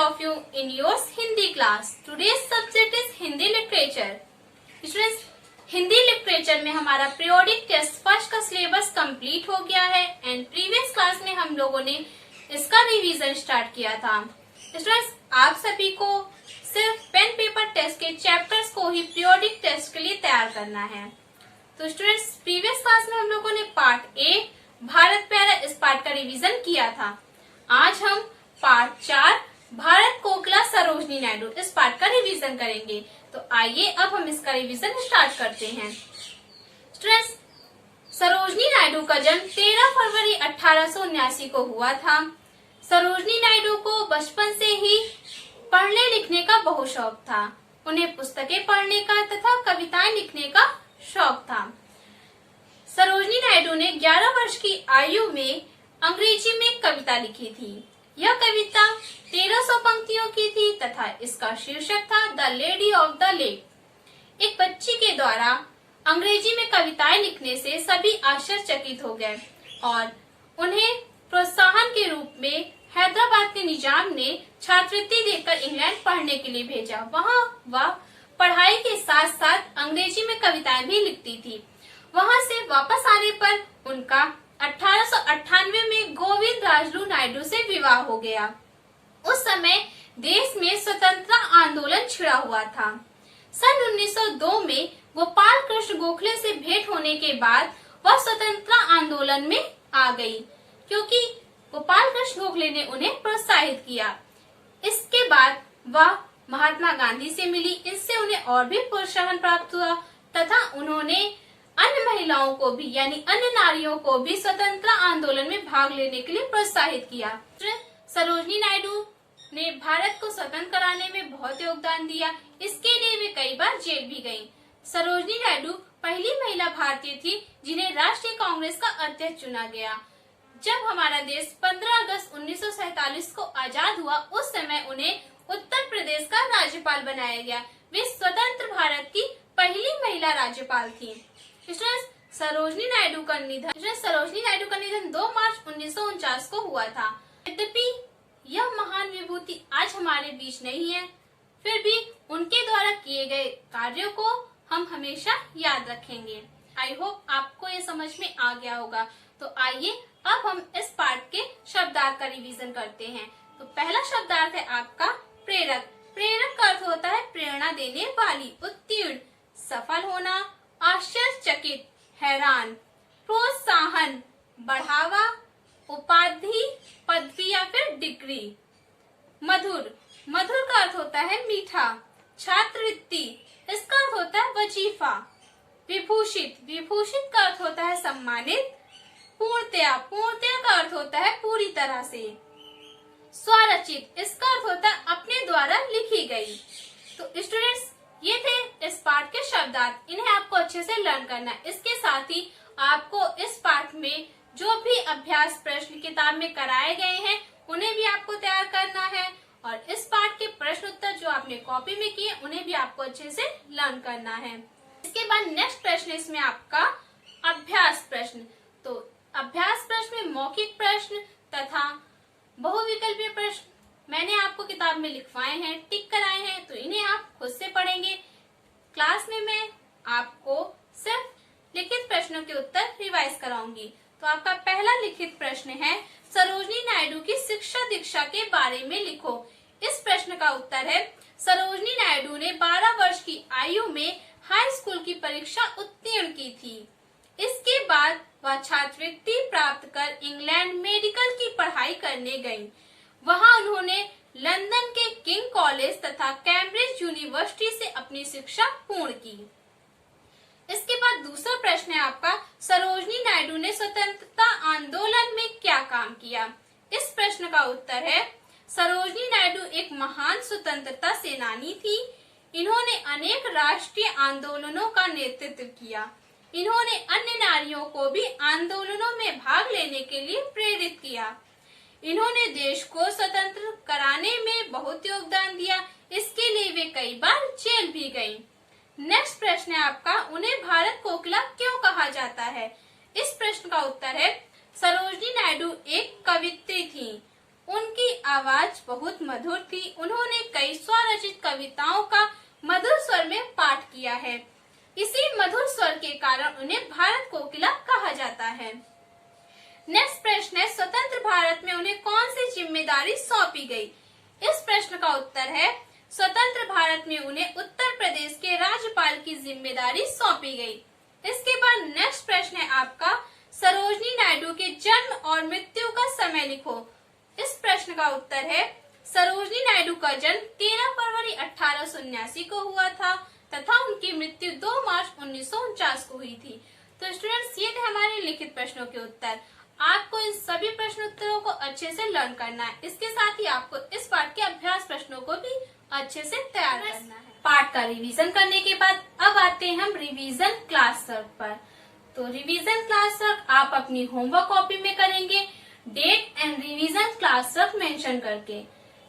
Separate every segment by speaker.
Speaker 1: of you in your Hindi class. Today's subject is Hindi literature. Students, Hindi literature में हमारा periodic test first का syllabus complete हो गया है एंड प्रीवियस क्लास में हम लोगों ने इसका रिवीजन स्टार्ट किया था. स्टूडेंट्स, आप सभी को सिर्फ पेन पेपर टेस्ट के चैप्टर्स को ही पीरियोडिक टेस्ट के लिए तैयार करना है. तो स्टूडेंट्स, प्रीवियस क्लास में हम लोगों ने पार्ट ए भारत प्यारा इस पार्ट का रिवीजन किया था. आज हम पार्ट 4 भारत कोकिला सरोजनी नायडू इस पार्ट का रिवीजन करेंगे. तो आइए अब हम इसका रिवीजन स्टार्ट करते हैं. स्टूडेंट्स, सरोजनी नायडू का जन्म 13 फरवरी 1879 को हुआ था. सरोजनी नायडू को बचपन से ही पढ़ने लिखने का बहुत शौक था. उन्हें पुस्तकें पढ़ने का तथा कविताएं लिखने का शौक था. सरोजनी नायडू ने 11 वर्ष की आयु में अंग्रेजी में कविता लिखी थी. यह कविता 1300 पंक्तियों की थी तथा इसका शीर्षक था the lady of the lake. एक बच्ची के द्वारा अंग्रेजी में कविताएं लिखने से सभी आश्चर्यचकित हो गए और उन्हें प्रोत्साहन के रूप में हैदराबाद के निजाम ने छात्रवृत्ति देकर इंग्लैंड पढ़ने के लिए भेजा. वहां वह पढ़ाई के साथ साथ अंग्रेजी में कविताएं भी लिखती थी. वहां से वापस आने पर उनका 1898 में गोविंद राजलू नायडू से विवाह हो गया. उस समय देश में स्वतंत्रता आंदोलन छिड़ा हुआ था. सन 1902 में गोपाल कृष्ण गोखले से भेंट होने के बाद वह स्वतंत्रता आंदोलन में आ गई क्योंकि गोपाल कृष्ण गोखले ने उन्हें प्रोत्साहित किया. इसके बाद वह महात्मा गांधी से मिली. इससे उन्हें और भी प्रोत्साहन प्राप्त हुआ तथा उन्होंने अन्य महिलाओं को भी यानी अन्य नारियों को भी स्वतंत्रता आंदोलन में भाग लेने के लिए प्रोत्साहित किया. सरोजनी नायडू ने भारत को स्वतंत्र कराने में बहुत योगदान दिया. इसके लिए वे कई बार जेल भी गयी. सरोजनी नायडू पहली महिला भारतीय थी जिन्हें राष्ट्रीय कांग्रेस का अध्यक्ष चुना गया. जब हमारा देश 15 अगस्त 1947 को आजाद हुआ उस समय उन्हें उत्तर प्रदेश का राज्यपाल बनाया गया. वे स्वतंत्र भारत की पहली महिला राज्यपाल थी. सरोजनी नायडू का निधन 2 मार्च 1949 को हुआ था. यद्यपि यह महान विभूति आज हमारे बीच नहीं है, फिर भी उनके द्वारा किए गए कार्यों को हम हमेशा याद रखेंगे. आई होप आपको ये समझ में आ गया होगा. तो आइए अब हम इस पार्ट के शब्दार्थ का रिवीजन करते हैं. तो पहला शब्दार्थ है आपका प्रेरक. प्रेरक का अर्थ होता है प्रेरणा देने वाली, उत्तीर्ण, सफल होना, आश्चर्यचकित, हैरान. प्रोत्साहन, बढ़ावा, उपाधि, पदवी या फिर डिग्री. मधुर. मधुर का अर्थ होता है मीठा. छात्रवृत्ति, इसका अर्थ होता है वजीफा. विभूषित. विभूषित का अर्थ होता है सम्मानित. पूर्णतया. पूर्णतया का अर्थ होता है पूरी तरह से. स्वरचित, इसका अर्थ होता है अपने द्वारा लिखी गई. तो स्टूडेंट्स, ये थे इस पार्ट के शब्दार्थ. इन्हें आपको अच्छे से लर्न करना है. इसके साथ ही आपको इस पार्ट में जो भी अभ्यास प्रश्न किताब में कराए गए हैं उन्हें भी आपको तैयार करना है और इस पार्ट के प्रश्न उत्तर जो आपने कॉपी में किए उन्हें भी आपको अच्छे से लर्न करना है. इसके बाद नेक्स्ट प्रश्न इसमें आपका अभ्यास प्रश्न. तो अभ्यास प्रश्न में मौखिक प्रश्न तथा बहुविकल्पीय प्रश्न मैंने आपको किताब में लिखवाए हैं, टिक कराए हैं. तो इन्हें आप खुद से पढ़ेंगे. क्लास में मैं आपको सिर्फ लिखित प्रश्नों के उत्तर रिवाइज कराऊंगी. तो आपका पहला लिखित प्रश्न है सरोजनी नायडू की शिक्षा दीक्षा के बारे में लिखो. इस प्रश्न का उत्तर है सरोजनी नायडू ने 12 वर्ष की आयु में हाई स्कूल की परीक्षा उत्तीर्ण की थी. इसके बाद वह छात्रवृत्ति प्राप्त कर इंग्लैंड मेडिकल की पढ़ाई करने गयी. वहां उन्होंने लंदन के किंग कॉलेज तथा कैम्ब्रिज यूनिवर्सिटी से अपनी शिक्षा पूर्ण की. इसके बाद दूसरा प्रश्न है आपका सरोजनी नायडू ने स्वतंत्रता आंदोलन में क्या काम किया. इस प्रश्न का उत्तर है सरोजनी नायडू एक महान स्वतंत्रता सेनानी थी. इन्होंने अनेक राष्ट्रीय आंदोलनों का नेतृत्व किया. इन्होंने अन्य नारियों को भी आंदोलनों में भाग लेने के लिए प्रेरित किया. इन्होंने देश को स्वतंत्र कराने में बहुत योगदान दिया. इसके लिए वे कई बार जेल भी गयी. नेक्स्ट प्रश्न है आपका उन्हें भारत कोकिला क्यों कहा जाता है. इस प्रश्न का उत्तर है सरोजनी नायडू एक कवियत्री थी. उनकी आवाज बहुत मधुर थी। उन्होंने कई स्वरचित कविताओं का मधुर स्वर में पाठ किया है। इसी मधुर स्वर के कारण उन्हें भारत कोकिला कहा जाता है। नेक्स्ट प्रश्न है, स्वतंत्र भारत में उन्हें कौन सी जिम्मेदारी सौंपी गई? इस प्रश्न का उत्तर है, स्वतंत्र भारत में उन्हें उत्तर प्रदेश के राज्यपाल की जिम्मेदारी सौंपी गई। इसके बाद नेक्स्ट प्रश्न है आपका, सरोजिनी नायडू के जन्म और मृत्यु का समय लिखो। इस प्रश्न का उत्तर है, सरोजिनी नायडू का जन्म 13 फरवरी 1879 को हुआ था तथा उनकी मृत्यु 2 मार्च 1949 को हुई थी। तो स्टूडेंट्स, ये थे हमारे लिखित प्रश्नों के उत्तर। आपको इन सभी प्रश्न उत्तरों को अच्छे से लर्न करना है। इसके साथ ही आपको इस पाठ के अभ्यास प्रश्नों को भी अच्छे से तैयार करना है। पाठ का रिवीजन करने के बाद अब आते हैं हम रिवीजन क्लास वर्क पर। तो रिवीजन क्लास वर्क आप अपनी होमवर्क कॉपी में करेंगे, date and revision class work mention करके।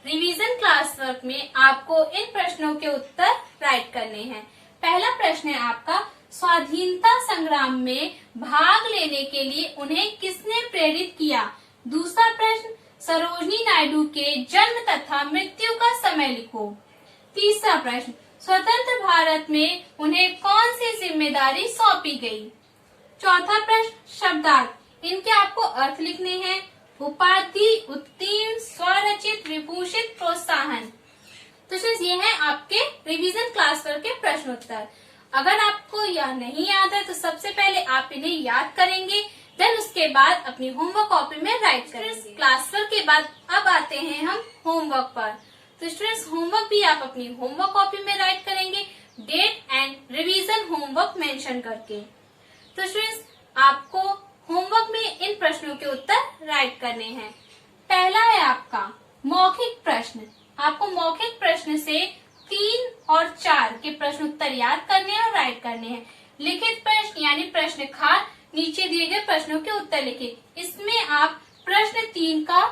Speaker 1: रिवीजन क्लास वर्क में आपको इन प्रश्नों के उत्तर राइट करने हैं। पहला प्रश्न है आपका, स्वाधीनता संग्राम में भाग लेने के लिए उन्हें किसने प्रेरित किया? दूसरा प्रश्न, सरोजिनी नायडू के जन्म तथा मृत्यु का समय लिखो। तीसरा प्रश्न, स्वतंत्र भारत में उन्हें कौन सी जिम्मेदारी सौंपी गई? चौथा प्रश्न, शब्दार्थ, इनके आपको अर्थ लिखने हैं। उपाधि, उत्तीर्ण, स्वरचित, विभूषित, प्रोत्साहन। तो ये है आपके रिवीजन क्लास वर्क के प्रश्न उत्तर। अगर आपको यह नहीं याद है तो सबसे पहले आप इन्हें याद करेंगे, देन उसके बाद अपनी होमवर्क कॉपी में राइट करेंगे। क्लास वर्क के बाद अब आते हैं हम होमवर्क पर। तो स्टूडेंट्स, होमवर्क भी आप अपनी होमवर्क कॉपी में राइट करेंगे, date and revision homework mention करके। तो स्टूडेंट्स, आपको होमवर्क में इन प्रश्नों के उत्तर राइट करने हैं। पहला है आपका मौखिक प्रश्न। आपको मौखिक प्रश्न से 3 और 4 के प्रश्न उत्तर याद करने हैं और राइट करने हैं। लिखित प्रश्न यानी प्रश्न खान, नीचे दिए गए प्रश्नों के उत्तर लिखे। इसमें आप प्रश्न 3 का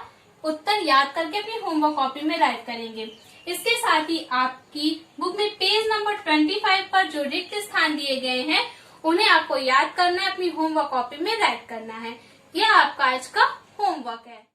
Speaker 1: उत्तर याद करके अपनी होमवर्क कॉपी में राइट करेंगे। इसके साथ ही आपकी बुक में पेज नंबर 25 पर जो रिक्त स्थान दिए गए हैं उन्हें आपको याद करना है, अपनी होमवर्क कॉपी में राइट करना है। यह आपका आज का होमवर्क है।